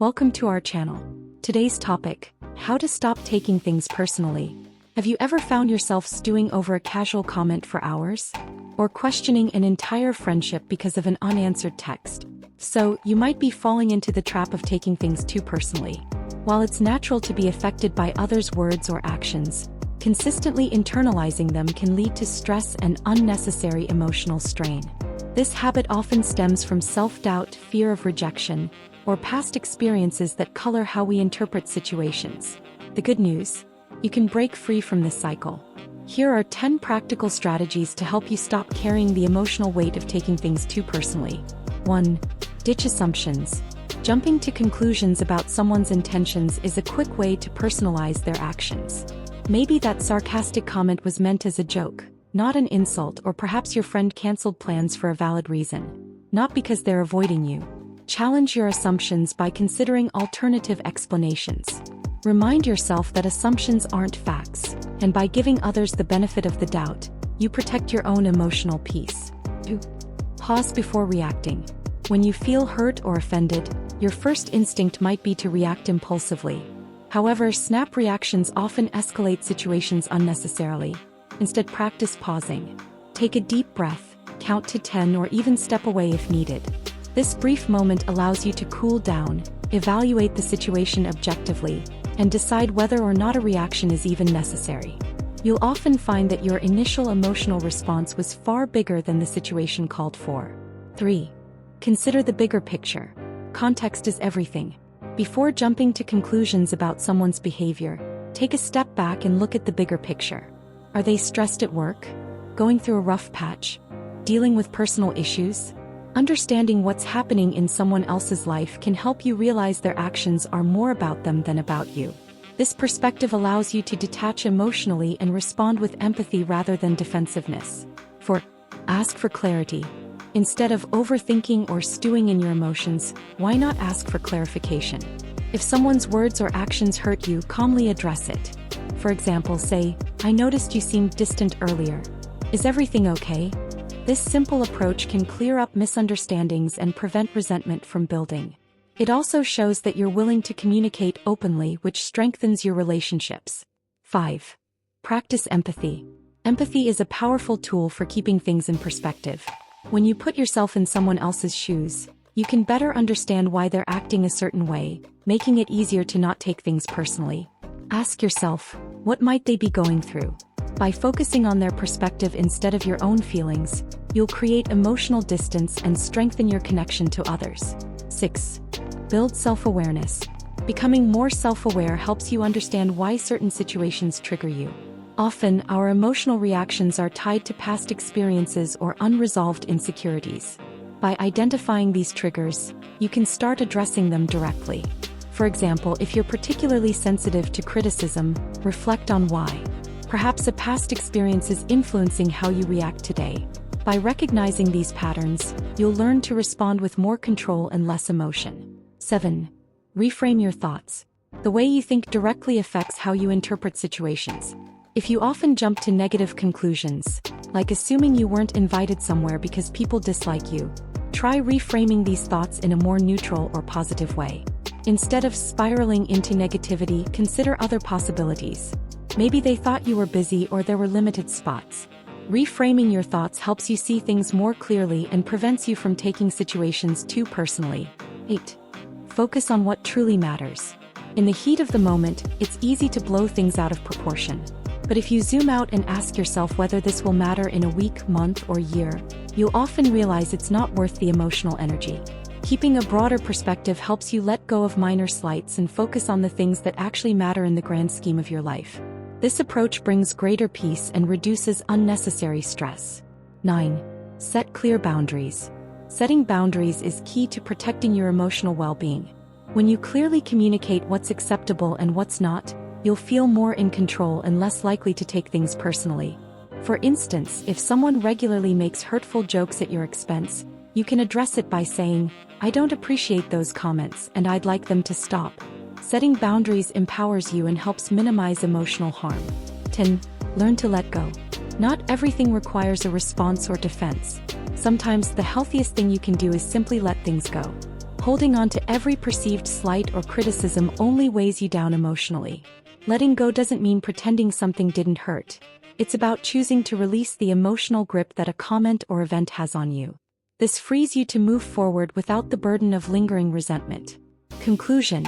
Welcome to our channel. Today's topic: how to stop taking things personally. Have you ever found yourself stewing over a casual comment for hours? Or questioning an entire friendship because of an unanswered text? So, you might be falling into the trap of taking things too personally. While it's natural to be affected by others' words or actions, consistently internalizing them can lead to stress and unnecessary emotional strain. This habit often stems from self-doubt, fear of rejection, or past experiences that color how we interpret situations. The good news: you can break free from this cycle. Here are 10 practical strategies to help you stop carrying the emotional weight of taking things too personally. 1. Ditch assumptions. Jumping to conclusions about someone's intentions is a quick way to personalize their actions. Maybe that sarcastic comment was meant as a joke, not an insult, or perhaps your friend canceled plans for a valid reason, not because they're avoiding you. Challenge your assumptions by considering alternative explanations. Remind yourself that assumptions aren't facts, and by giving others the benefit of the doubt, you protect your own emotional peace. 2. Pause before reacting. When you feel hurt or offended, your first instinct might be to react impulsively. However, snap reactions often escalate situations unnecessarily. Instead, practice pausing. Take a deep breath, count to 10, or even step away if needed. This brief moment allows you to cool down, evaluate the situation objectively, and decide whether or not a reaction is even necessary. You'll often find that your initial emotional response was far bigger than the situation called for. 3. Consider the bigger picture. Context is everything. Before jumping to conclusions about someone's behavior, take a step back and look at the bigger picture. Are they stressed at work? Going through a rough patch? Dealing with personal issues? Understanding what's happening in someone else's life can help you realize their actions are more about them than about you. This perspective allows you to detach emotionally and respond with empathy rather than defensiveness. 4. Ask for clarity. Instead of overthinking or stewing in your emotions, why not ask for clarification? If someone's words or actions hurt you, calmly address it. For example, say, "I noticed you seemed distant earlier. Is everything okay?" This simple approach can clear up misunderstandings and prevent resentment from building. It also shows that you're willing to communicate openly, which strengthens your relationships. 5. Practice empathy. Empathy is a powerful tool for keeping things in perspective. When you put yourself in someone else's shoes, you can better understand why they're acting a certain way, making it easier to not take things personally. Ask yourself, what might they be going through? By focusing on their perspective instead of your own feelings, you'll create emotional distance and strengthen your connection to others. 6. Build self-awareness. Becoming more self-aware helps you understand why certain situations trigger you. Often, our emotional reactions are tied to past experiences or unresolved insecurities. By identifying these triggers, you can start addressing them directly. For example, if you're particularly sensitive to criticism, reflect on why. Perhaps a past experience is influencing how you react today. By recognizing these patterns, you'll learn to respond with more control and less emotion. 7. Reframe your thoughts. The way you think directly affects how you interpret situations. If you often jump to negative conclusions, like assuming you weren't invited somewhere because people dislike you, try reframing these thoughts in a more neutral or positive way. Instead of spiraling into negativity, consider other possibilities. Maybe they thought you were busy or there were limited spots. Reframing your thoughts helps you see things more clearly and prevents you from taking situations too personally. 8. Focus on what truly matters. In the heat of the moment, it's easy to blow things out of proportion. But if you zoom out and ask yourself whether this will matter in a week, month, or year, you'll often realize it's not worth the emotional energy. Keeping a broader perspective helps you let go of minor slights and focus on the things that actually matter in the grand scheme of your life. This approach brings greater peace and reduces unnecessary stress. 9. Set clear boundaries. Setting boundaries is key to protecting your emotional well-being. When you clearly communicate what's acceptable and what's not, you'll feel more in control and less likely to take things personally. For instance, if someone regularly makes hurtful jokes at your expense, you can address it by saying, "I don't appreciate those comments and I'd like them to stop." Setting boundaries empowers you and helps minimize emotional harm. 10. Learn to let go. Not everything requires a response or defense. Sometimes the healthiest thing you can do is simply let things go. Holding on to every perceived slight or criticism only weighs you down emotionally. Letting go doesn't mean pretending something didn't hurt. It's about choosing to release the emotional grip that a comment or event has on you. This frees you to move forward without the burden of lingering resentment. Conclusion: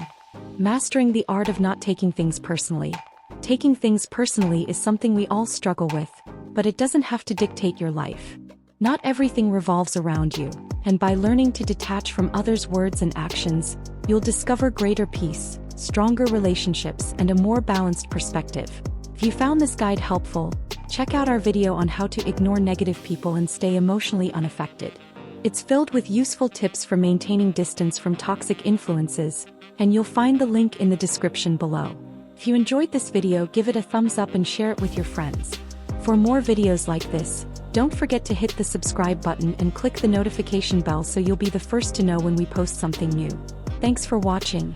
mastering the art of not taking things personally. Taking things personally is something we all struggle with, but it doesn't have to dictate your life. Not everything revolves around you, and by learning to detach from others' words and actions, you'll discover greater peace, stronger relationships, and a more balanced perspective. If you found this guide helpful, check out our video on how to ignore negative people and stay emotionally unaffected. It's filled with useful tips for maintaining distance from toxic influences, and you'll find the link in the description below. If you enjoyed this video, give it a thumbs up and share it with your friends. For more videos like this, don't forget to hit the subscribe button and click the notification bell so you'll be the first to know when we post something new. Thanks for watching.